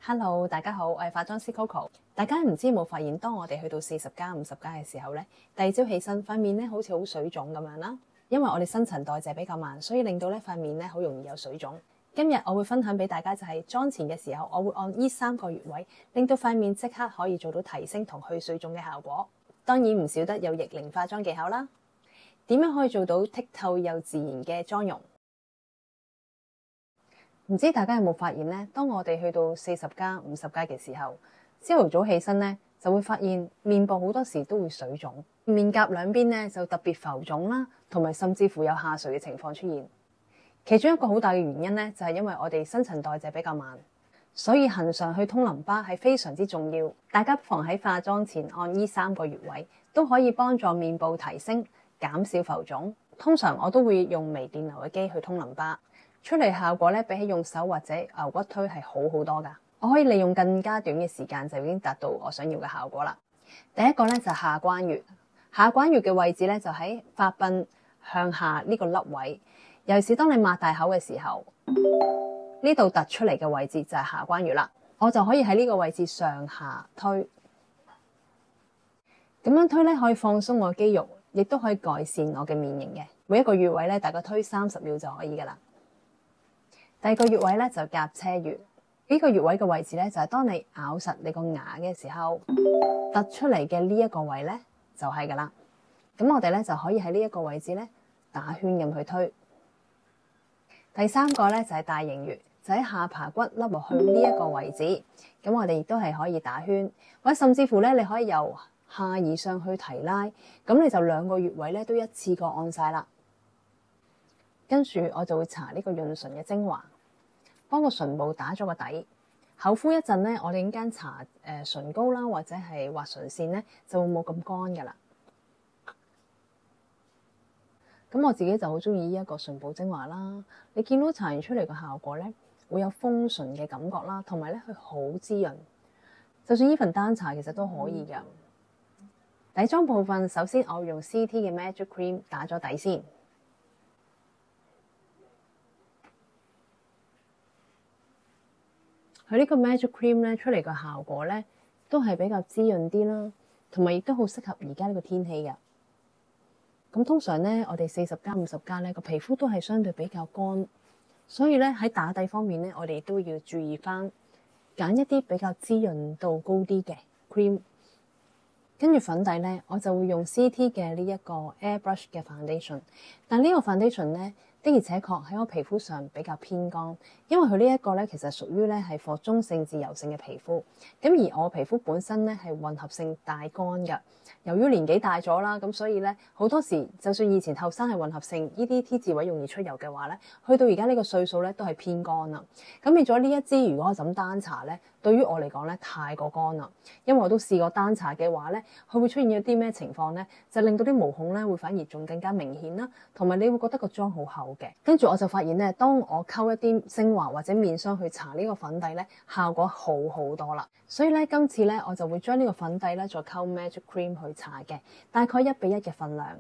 Hello，大家好，我係化妝師 Coco。大家唔知有冇發現，當我哋去到40+、50+嘅時候咧，第二朝起身塊面咧好似好水腫咁樣啦。因為我哋新陳代謝比較慢，所以令到呢塊面咧好容易有水腫。今日我會分享俾大家就係妝前嘅時候，我會按呢3個穴位，令到塊面即刻可以做到提升同去水腫嘅效果。當然唔少得有逆齡化妝技巧啦。點樣可以做到剔透又自然嘅妝容？唔知大家有冇發現呢？當我哋去到40+、50+嘅時候，朝頭早起身呢，就會發現面部好多時都會水腫，面頰兩邊呢就特別浮腫啦，同埋甚至乎有下垂嘅情況出現。其中一個好大嘅原因呢，就係因為我哋新陳代謝比較慢，所以恆常去通淋巴係非常之重要。大家不妨喺化妝前按呢3個穴位，都可以幫助面部提升，減少浮腫。通常我都會用微電流嘅機去通淋巴。出嚟效果咧，比起用手或者牛骨推係好好多噶。我可以利用更加短嘅時間就已經達到我想要嘅效果啦。第一個咧就係下關穴，下關穴嘅位置咧就喺發鬢向下呢個凹位。尤其是當你擘大口嘅時候，呢度突出嚟嘅位置就係下關穴啦。我就可以喺呢個位置上下推，咁樣推咧可以放鬆我嘅肌肉，亦都可以改善我嘅面型嘅。每一個穴位咧，大概推30秒就可以噶啦。第二個穴位咧就夾車穴，呢個穴位嘅位置咧就係當你咬實你個牙嘅時候，突出嚟嘅呢一個位咧就係噶啦。咁我哋咧就可以喺呢一個位置咧打圈咁去推。第三個咧就係大迎穴，就喺下巴骨凹落去呢一個位置。咁我哋亦都係可以打圈，或者甚至乎咧你可以由下而上去提拉，咁你就2個穴位咧都一次過按晒啦。跟住我就會搽呢個潤唇嘅精華，幫個唇部打咗個底。口敷一陣咧，我哋陣間搽唇膏啦，或者係畫唇線咧，就會冇咁乾噶啦。咁我自己就好中意呢一個唇部精華啦。你見到搽完出嚟嘅效果咧，會有豐唇嘅感覺啦，同埋咧佢好滋潤。就算呢份單搽其實都可以噶。底妝部分，首先我會用 CT 嘅 Magic Cream 打咗底先。佢呢個 Magic Cream 咧出嚟嘅效果咧，都係比較滋潤啲啦，同埋亦都好適合而家呢個天氣嘅。咁通常咧，我哋40+、50+咧個皮膚都係相對比較乾，所以咧喺打底方面咧，我哋都要注意翻，揀一啲比較滋潤度高啲嘅 cream。跟住粉底咧，我就會用 CT 嘅呢一個 Airbrush 嘅 foundation， 但呢個 foundation 咧，的而且確喺我皮膚上比較偏乾，因為佢呢一個咧其實屬於咧係 for 中性至油性嘅皮膚，咁而我皮膚本身咧係混合性大乾㗎。由於年紀大咗啦，咁所以咧好多時就算以前後生係混合性，呢啲 T 字位容易出油嘅話咧，去到而家呢個歲數咧都係偏乾啦。咁變咗呢一支，如果我就咁單搽咧，對於我嚟講咧太過乾啦，因為我都試過單搽嘅話咧，佢會出現一啲咩情況咧，就令到啲毛孔咧會反而仲更加明顯啦，同埋你會覺得個妝好厚嘅。跟住我就發現咧，當我溝一啲精華或者面霜去搽呢個粉底咧，效果好好多啦。所以咧今次咧我就會將呢個粉底咧再溝 Magic Cream 去搽嘅，大概1:1嘅份量。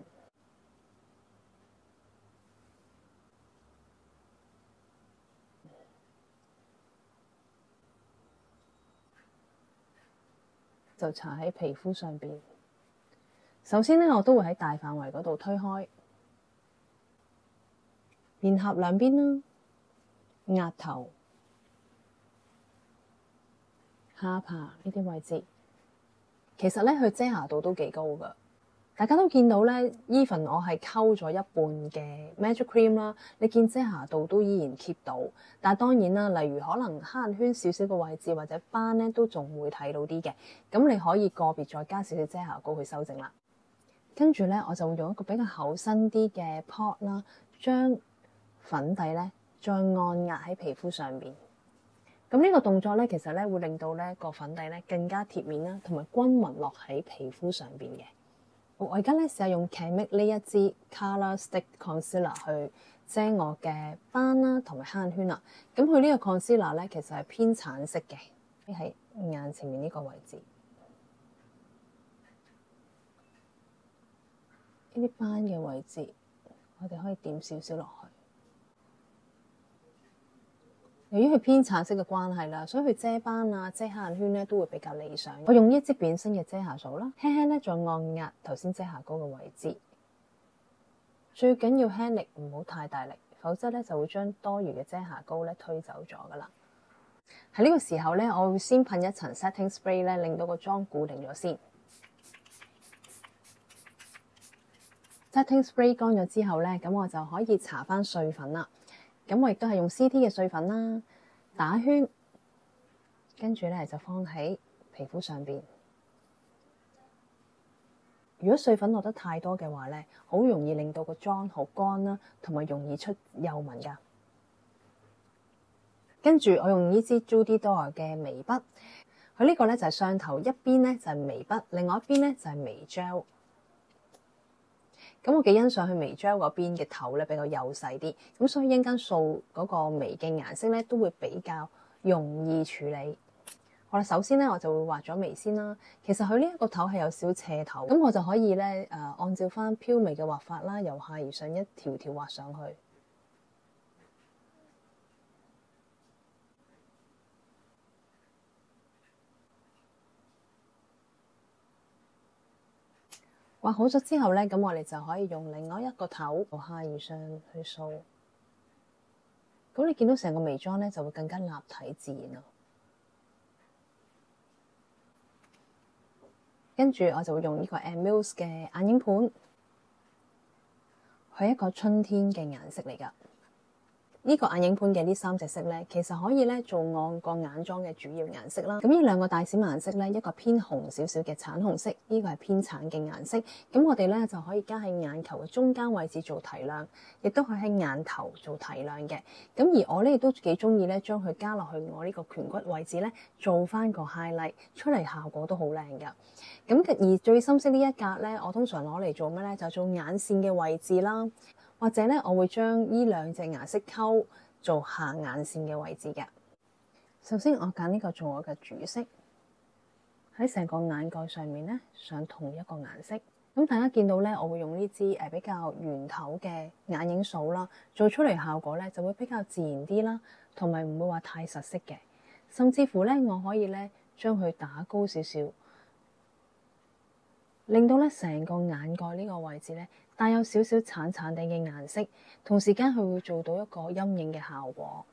就搽喺皮膚上邊。首先咧，我都會喺大範圍嗰度推開面頰兩邊啦、額頭、下巴呢啲位置。其實咧，佢遮瑕度都幾高㗎。大家都見到咧，even 我係溝咗1半嘅 Magic Cream 啦，你見遮瑕度都依然 keep 到。但係當然啦，例如可能黑眼圈少少嘅位置或者斑咧，都仲會睇到啲嘅。咁你可以個別再加少少遮瑕膏去修正啦。跟住咧，我就會用一個比較厚身啲嘅 pot 啦，將粉底咧再按壓喺皮膚上邊。咁呢個動作咧，其實咧會令到咧個粉底咧更加貼面啦，同埋均勻落喺皮膚上邊嘅。我而家咧試下用 Chamique 呢一支 Color Stick Concealer 去遮我嘅斑啦，同埋黑眼圈啦。咁佢呢個 concealer 咧，其實係偏橙色嘅，喺眼前面呢個位置。呢啲斑嘅位置，我哋可以點少少落去。由於佢偏橙色嘅關係啦，所以佢遮斑啊、遮黑眼圈咧都會比較理想。我用呢一支扁身嘅遮瑕掃啦，輕輕咧再按壓頭先遮瑕膏嘅位置。最緊要輕力，唔好太大力，否則咧就會將多餘嘅遮瑕膏咧推走咗噶啦。喺呢個時候咧，我會先噴一層 setting spray 咧，令到個妝固定咗先。setting spray 乾咗之後咧，咁我就可以搽翻碎粉啦。咁我亦都係用 CT 嘅碎粉啦，打圈，跟住咧就放喺皮膚上邊。如果碎粉落得太多嘅話咧，好容易令到個妝好乾啦，同埋容易出幼紋噶。跟住我用呢支 Judy Dior 嘅眉筆，佢呢個咧就係上頭一邊咧就係眉筆，另外一邊咧就係眉 gel。咁我幾欣賞佢眉 gel 嗰邊嘅頭咧比較幼細啲，咁所以一陣間掃嗰個眉嘅顏色咧都會比較容易處理。好啦，首先咧我就會畫咗眉先啦。其實佢呢一個頭係有少斜頭，咁我就可以咧按照翻飄眉嘅畫法啦，由下而上一條條畫上去。畫好咗之後咧，咁我哋就可以用另外一個頭由下而上去掃。咁你見到成個眉妝咧就會更加立體自然啦。跟住我就會用呢個 Amuse 嘅眼影盤，佢係一個春天嘅顏色嚟㗎。呢個眼影盤嘅呢三隻色咧，其實可以咧做我個眼妝嘅主要顏色啦。咁呢兩個大閃顏色咧，一個偏紅少少嘅橙紅色，呢個係偏橙嘅顏色。咁我哋咧就可以加喺眼球嘅中間位置做提亮，亦都可以喺眼頭做提亮嘅。咁而我咧亦都幾中意咧，將佢加落去我呢個顴骨位置咧，做翻個 highlight 出嚟，效果都好靚㗎。咁而最深色呢一格咧，我通常攞嚟做咩咧？就做眼線嘅位置啦。或者咧，我會將呢兩隻顏色溝做下眼線嘅位置嘅。首先，我揀呢個做我嘅主色，喺成個眼蓋上面咧上同一個顏色。咁大家見到咧，我會用呢支比較圓頭嘅眼影掃啦，做出嚟效果咧就會比較自然啲啦，同埋唔會話太實色嘅。甚至乎咧，我可以咧將佢打高少少，令到咧成個眼蓋呢個位置咧帶有少少橙橙地嘅顏色，同時間佢會做到一個陰影嘅效果。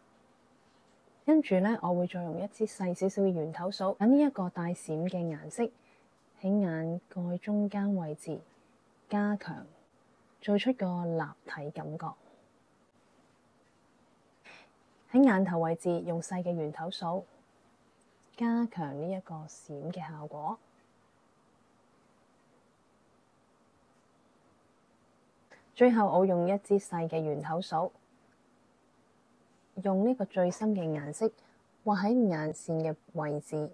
跟住咧，我會再用一支細少少嘅圓頭掃，揾呢一個帶閃嘅顏色喺眼蓋中間位置加強，做出個立體感覺。喺眼頭位置用細嘅圓頭掃加強呢一個閃嘅效果。最後我用一支細嘅圓頭掃，用呢個最深嘅顏色畫喺眼線嘅位置。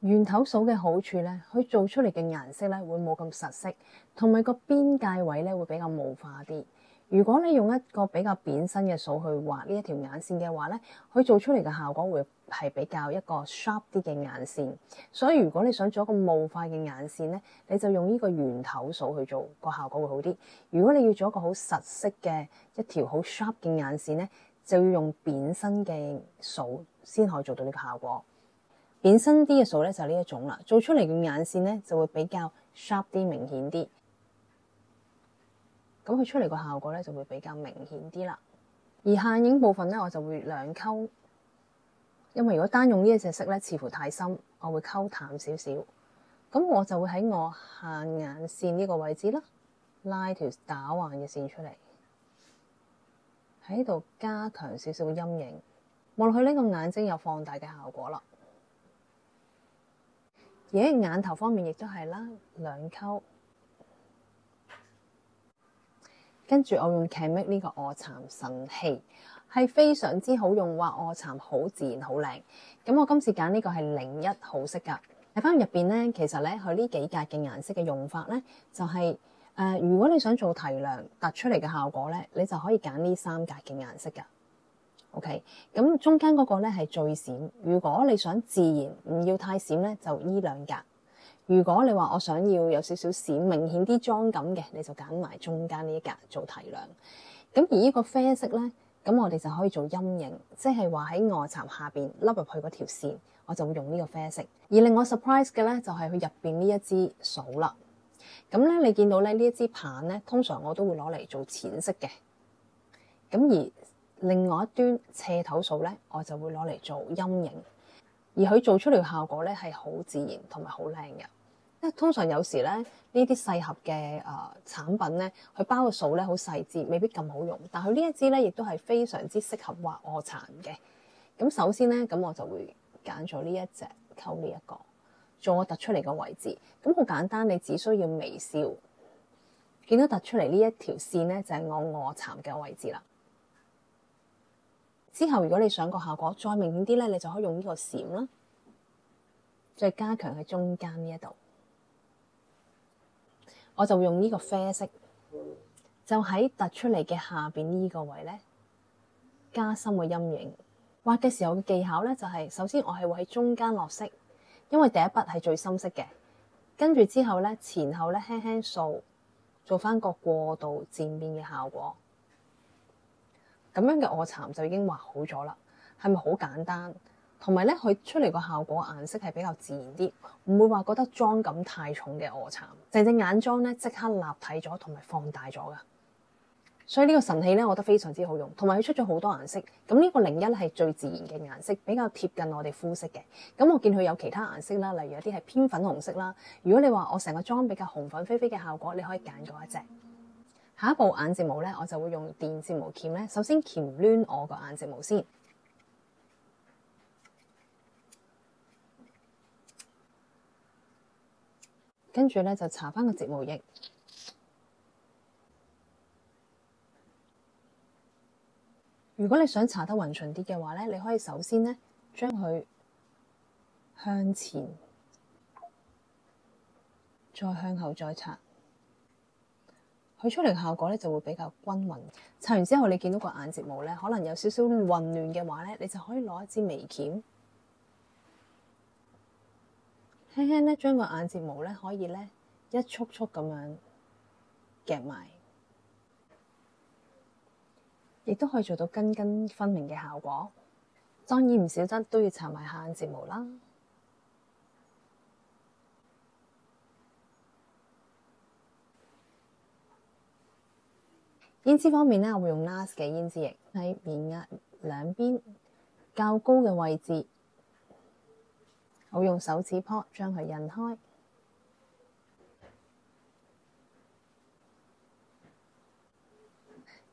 圓頭掃嘅好處咧，佢做出嚟嘅顏色咧會冇咁實色，同埋個邊界位咧會比較霧化啲。如果你用一個比較扁身嘅掃去畫呢一條眼線嘅話咧，佢做出嚟嘅效果會係比較一個 sharp 啲嘅眼線。所以如果你想做一個霧化嘅眼線咧，你就用呢個圓頭掃去做，個效果會好啲。如果你要做一個好實色嘅一條好 sharp 嘅眼線咧，就要用扁身嘅掃先可以做到呢個效果。扁身啲嘅掃咧就係呢一種啦，做出嚟嘅眼線咧就會比較 sharp 啲、明顯啲。咁佢出嚟個效果咧就會比較明顯啲啦。而下眼影部分咧，我就會兩溝，因為如果單用呢一隻色咧，似乎太深，我會溝淡少少。咁我就會喺我下眼線呢個位置啦，拉條打橫嘅線出嚟，喺度加強少少嘅陰影，望落去呢個眼睛有放大嘅效果啦。而喺眼頭方面亦都係啦，兩溝。跟住我用 Canmake 呢個臥蠶神器，係非常之好用，畫臥蠶好自然好靚。咁我今次揀呢個係01號色㗎。睇翻入邊咧，其實咧佢呢幾格嘅顏色嘅用法咧，就係如果你想做提亮突出嚟嘅效果咧，你就可以揀呢3格嘅顏色㗎。OK， 咁中間嗰個咧係最閃。如果你想自然唔要太閃咧，就呢2格。如果你話我想要有少少閃明顯啲妝感嘅，你就揀埋中間呢一格做提亮。咁而呢個啡色咧，咁我哋就可以做陰影，即係話喺臥蠶下邊凹入去嗰條線，我就會用呢個啡色。而令我 surprise 嘅咧，就係佢入邊呢一支掃啦。咁咧，你見到咧呢一支棒咧，通常我都會攞嚟做淺色嘅。咁而另外一端斜頭掃咧，我就會攞嚟做陰影。而佢做出嚟嘅效果咧係好自然同埋好靚嘅。因為通常有時咧呢啲細盒嘅產品咧，佢包嘅掃咧好細緻，未必咁好用。但佢呢一支咧，亦都係非常之適合畫臥蠶嘅。咁首先咧，咁我就會揀咗呢一隻溝呢一個做我突出嚟嘅位置。咁好簡單，你只需要微笑，見到突出嚟呢一條線咧，就係我臥蠶嘅位置啦。之後，如果你想個效果再明顯啲咧，你就可以用呢個閃啦，再加強喺中間呢一度。我就會用呢個啡色，就喺突出嚟嘅下邊呢個位咧，加深個陰影。畫嘅時候嘅技巧咧，就係首先我係會喺中間落色，因為第一筆係最深色嘅。跟住之後咧，前後咧輕輕掃，做翻個過渡漸變嘅效果。咁樣嘅臥蠶就已經畫好咗啦，係咪好簡單？同埋咧，佢出嚟個效果顏色係比較自然啲，唔會話覺得妝感太重嘅臥蠶，成隻眼妝咧即刻立體咗同埋放大咗噶。所以呢個神器咧，我覺得非常之好用，同埋佢出咗好多顏色。咁呢個01咧係最自然嘅顏色，比較貼近我哋膚色嘅。咁我見佢有其他顏色啦，例如有啲係偏粉紅色啦。如果你話我成個妝比較紅粉飛飛嘅效果，你可以揀嗰一隻。下一步眼睫毛咧，我就會用電睫毛鉗咧，首先鉗攣我個眼睫毛先，跟住咧就搽翻個睫毛液。如果你想搽得勻順啲嘅話咧，你可以首先咧將佢向前，再向後再搽。佢出嚟嘅效果咧就會比較均勻。搽完之後，你見到個眼睫毛咧，可能有少少混亂嘅話咧，你就可以攞一支微鉗，輕輕咧將個眼睫毛咧可以咧一束束咁樣夾埋，亦都可以做到根根分明嘅效果。當然唔少得都要搽埋下眼睫毛啦。胭脂方面咧，我會用 NARS 嘅胭脂液喺面額兩邊較高嘅位置，我會用手指泡將佢印開，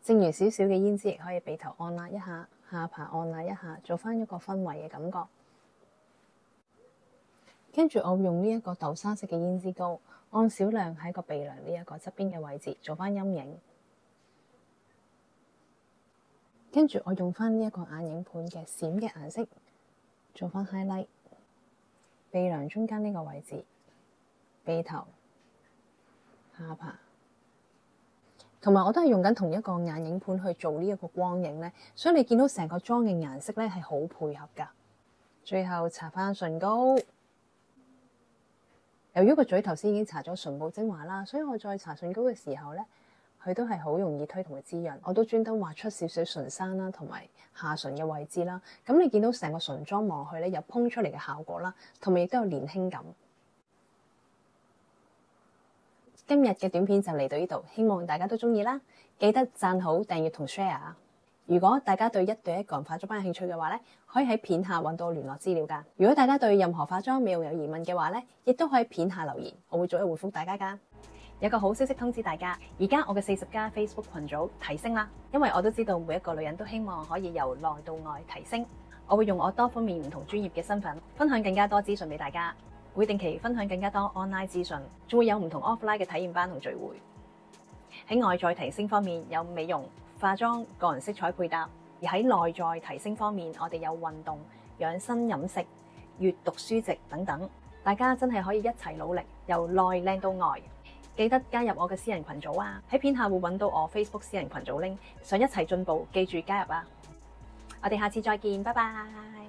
剩餘少少嘅胭脂液可以鼻頭按壓一下，下巴按壓一下，做返一個氛圍嘅感覺。跟住我會用呢一個豆沙色嘅胭脂膏，按少量喺個鼻梁呢一個側邊嘅位置做返陰影。跟住我用翻呢一個眼影盤嘅閃嘅顏色，做翻 highlight， 鼻梁中間呢個位置，鼻頭、下巴，同埋我都係用緊同一個眼影盤去做呢一個光影咧，所以你見到成個妝嘅顏色咧係好配合噶。最後搽翻唇膏，由於個嘴頭先已經搽咗唇部精華啦，所以我再搽唇膏嘅時候咧，佢都係好容易推同埋滋潤，我都專登畫出少少唇山啦，同埋下唇嘅位置啦。咁你見到成個唇妝望去咧，有蓬出嚟嘅效果啦，同埋亦都有年輕感。今日嘅短片就嚟到呢度，希望大家都中意啦。記得讚好、訂閱同 share 啊！如果大家對1對1個人化妝班有興趣嘅話咧，可以喺片下揾到聯絡資料㗎。如果大家對任何化妝美容有疑問嘅話咧，亦都可以片下留言，我會逐一回覆大家㗎。有個好消息通知大家，而家我嘅40加 Facebook 群組提升啦，因為我都知道每一個女人都希望可以由內到外提升。我會用我多方面唔同專業嘅身份，分享更加多資訊俾大家，會定期分享更加多 online 資訊，仲會有唔同 offline 嘅體驗班同聚會。喺外在提升方面有美容、化妝、個人色彩配搭；而喺內在提升方面，我哋有運動、養生飲食、閱讀書籍等等。大家真係可以一齊努力，由內靚到外。記得加入我嘅私人群組啊！喺片下會揾到我 Facebook 私人群組 link，想一齊進步，記住加入啊！我哋下次再見，拜拜。